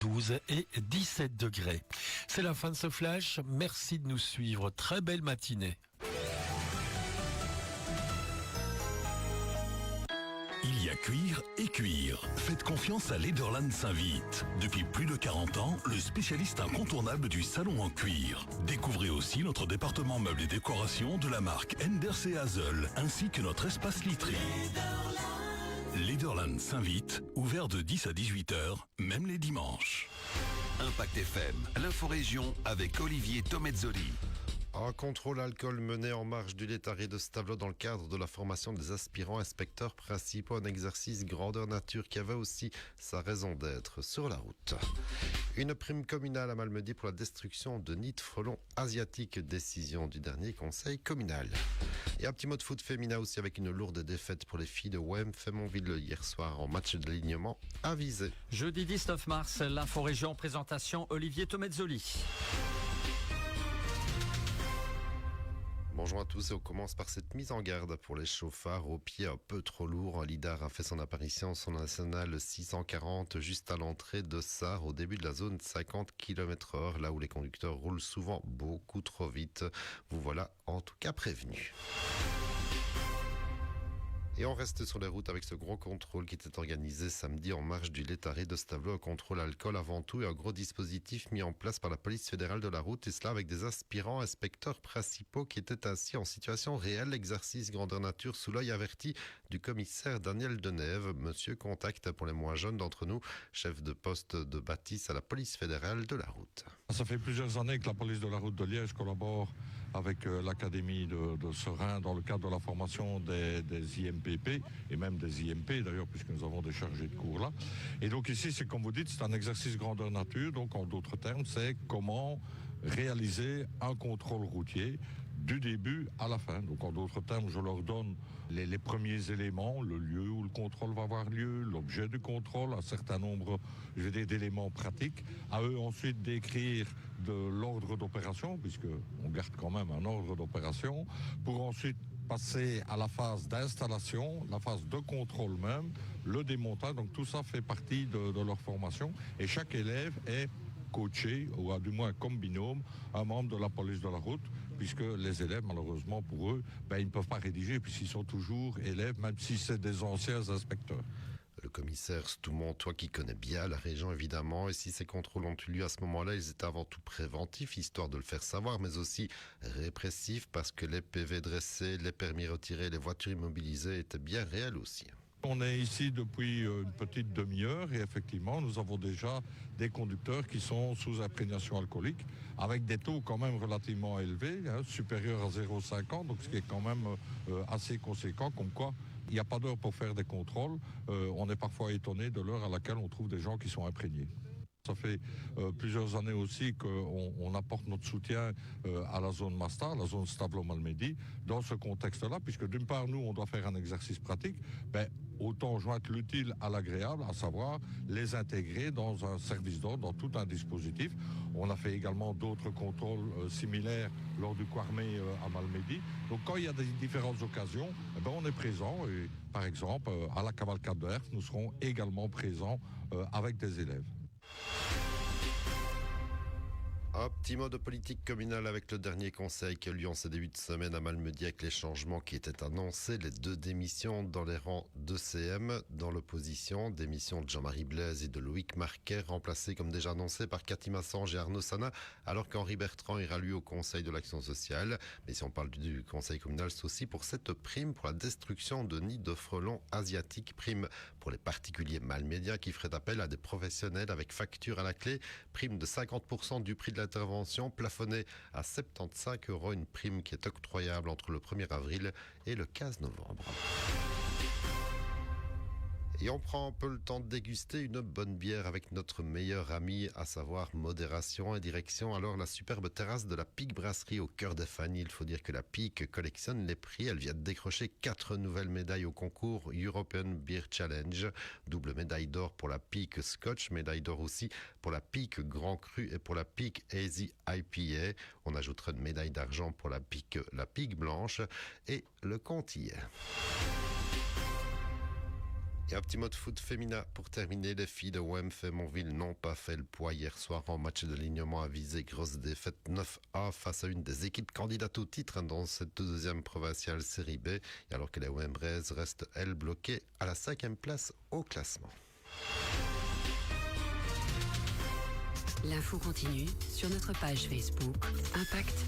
12 et 17 degrés. C'est la fin de ce flash. Merci de nous suivre. Très belle matinée. Il y a cuire et cuire. Faites confiance à Lederland Saint-Vite. Depuis plus de 40 ans, le spécialiste incontournable du salon en cuir. Découvrez aussi notre département meubles et décoration de la marque Enders et Hazel, ainsi que notre espace literie. Lederland Saint-Vite, ouvert de 10 à 18 heures, même les dimanches. Impact FM, l'inforégion avec Olivier Tomezzoli. Un contrôle alcool mené en marge du laitari de Stavelot dans le cadre de la formation des aspirants inspecteurs principaux, un exercice grandeur nature qui avait aussi sa raison d'être sur la route. Une prime communale à Malmedy pour la destruction de nids de frelons asiatiques, décision du dernier conseil communal. Et un petit mot de foot féminin aussi avec une lourde défaite pour les filles de WEM Fémonville hier soir en match d'alignement avisé. Jeudi 19 mars, l'inforégion présentation Olivier Tomezzoli. Bonjour à tous et on commence par cette mise en garde pour les chauffards aux pieds un peu trop lourds. Un lidar a fait son apparition sur la nationale 640 juste à l'entrée de Sarre au début de la zone 50 km/h, là où les conducteurs roulent souvent beaucoup trop vite. Vous voilà en tout cas prévenus. Et on reste sur les routes avec ce gros contrôle qui était organisé samedi en marge du laitari de Stavelot. Un contrôle alcool avant tout et un gros dispositif mis en place par la police fédérale de la route, et cela avec des aspirants inspecteurs principaux qui étaient ainsi en situation réelle. Exercice grandeur nature sous l'œil averti du commissaire Daniel Denève, monsieur contact pour les moins jeunes d'entre nous, chef de poste de bâtisse à la police fédérale de la route. Ça fait plusieurs années que la police de la route de Liège collabore avec l'académie de Serein dans le cadre de la formation des IMPP et même des IMP d'ailleurs, puisque nous avons des chargés de cours là. Et donc ici, c'est comme vous dites, c'est un exercice grandeur nature. Donc en d'autres termes, c'est comment réaliser un contrôle routier du début à la fin. Donc en d'autres termes, je leur donne les premiers éléments, le lieu où le contrôle va avoir lieu, l'objet du contrôle, un certain nombre, d'éléments pratiques. À eux ensuite d'écrire de l'ordre d'opération, puisque on garde quand même un ordre d'opération, pour ensuite passer à la phase d'installation, la phase de contrôle même, le démontage. Donc tout ça fait partie de leur formation. Et chaque élève est coaché, ou à du moins comme binôme, un membre de la police de la route, puisque les élèves, malheureusement pour eux, ils ne peuvent pas rédiger, puisqu'ils sont toujours élèves, même si c'est des anciens inspecteurs. Le commissaire Stoumont, toi qui connais bien la région évidemment, et si ces contrôles ont eu lieu à ce moment-là, ils étaient avant tout préventifs, histoire de le faire savoir, mais aussi répressifs, parce que les PV dressés, les permis retirés, les voitures immobilisées étaient bien réels aussi. On est ici depuis une petite demi-heure et effectivement, nous avons déjà des conducteurs qui sont sous imprégnation alcoolique, avec des taux quand même relativement élevés, supérieurs à 0,50, donc ce qui est quand même assez conséquent, comme quoi il n'y a pas d'heure pour faire des contrôles. On est parfois étonné de l'heure à laquelle on trouve des gens qui sont imprégnés. Ça fait plusieurs années aussi qu'on apporte notre soutien à la zone Masta, la zone Stavelot-Malmedy, dans ce contexte-là, puisque d'une part, nous, on doit faire un exercice pratique, autant joindre l'utile à l'agréable, à savoir les intégrer dans un service d'ordre, dans tout un dispositif. On a fait également d'autres contrôles similaires lors du Quarmé à Malmedy. Donc quand il y a des différentes occasions, on est présent. Et, par exemple, à la cavalcade de Herf, nous serons également présents avec des élèves. Un petit mot de politique communale avec le dernier conseil qui a eu lieu en ce début de semaine à Malmedy avec les changements qui étaient annoncés, les 2 démissions dans les rangs d'ECM dans l'opposition, démission de Jean-Marie Blaise et de Loïc Marquet, remplacés comme déjà annoncé par Cathy Massange et Arnaud Sana, alors qu'Henri Bertrand ira lui au conseil de l'action sociale. Mais si on parle du conseil communal, c'est aussi pour cette prime pour la destruction de nids de frelons asiatiques, prime pour les particuliers malmédiens qui feraient appel à des professionnels avec facture à la clé, prime de 50% du prix de l'intervention plafonnée à 75 €, une prime qui est octroyable entre le 1er avril et le 15 novembre. Et on prend un peu le temps de déguster une bonne bière avec notre meilleur ami, à savoir modération et direction. Alors la superbe terrasse de la Pique Brasserie au cœur des Fagnes. Il faut dire que la Pique collectionne les prix. Elle vient de décrocher 4 nouvelles médailles au concours European Beer Challenge. Double médaille d'or pour la Pique Scotch, médaille d'or aussi pour la Pique Grand Cru et pour la Pique Hazy IPA. On ajoutera une médaille d'argent pour la Pique Blanche et le compte y est. Et un petit mot de foot féminin pour terminer. Les filles de OM Feymonville n'ont pas fait le poids hier soir en match de l'alignement avisé. Grosse défaite 9-1 face à une des équipes candidates au titre dans cette deuxième provinciale série B. Et alors que les OM-Braises restent, elles, bloquées à la 5e place au classement. L'info continue sur notre page Facebook Impact